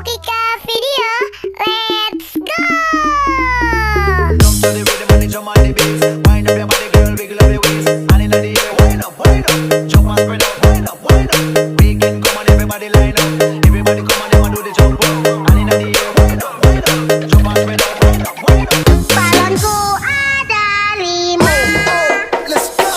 Ukika Video, let's go! Jump to the rhythm and jump on the bass. Wind up your body, girl, wiggle up your waist. And in the air, wind up, wind up. Jump and spread out, wind up, wind up. Weekend come on, everybody line up. Everybody come on, them and do the jump up. And in the air, wind up, wind up. Jump and spread out, wind up, wind up. Balonku ada 5. Let's go.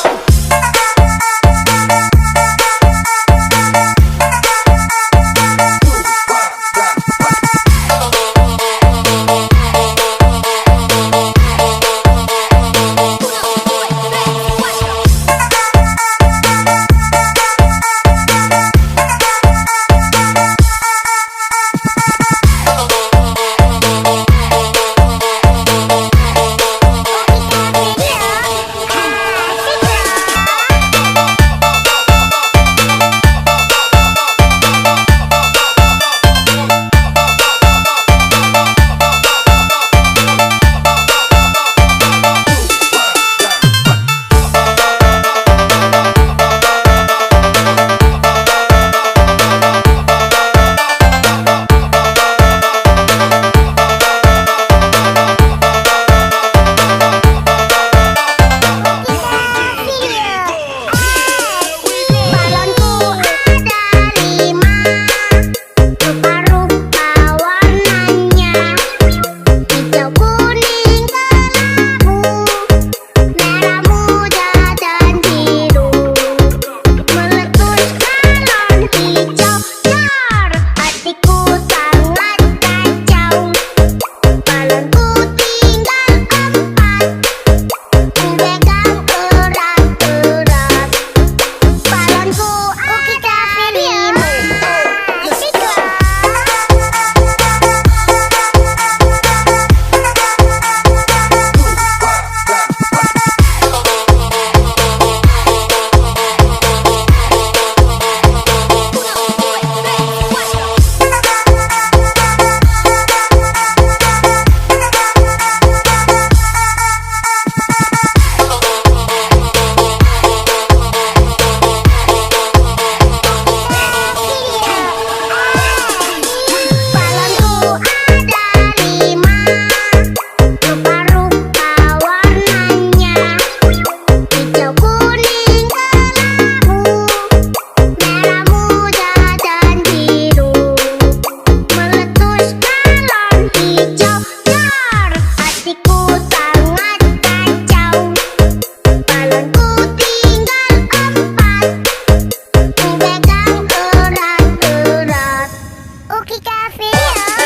Ukika Video.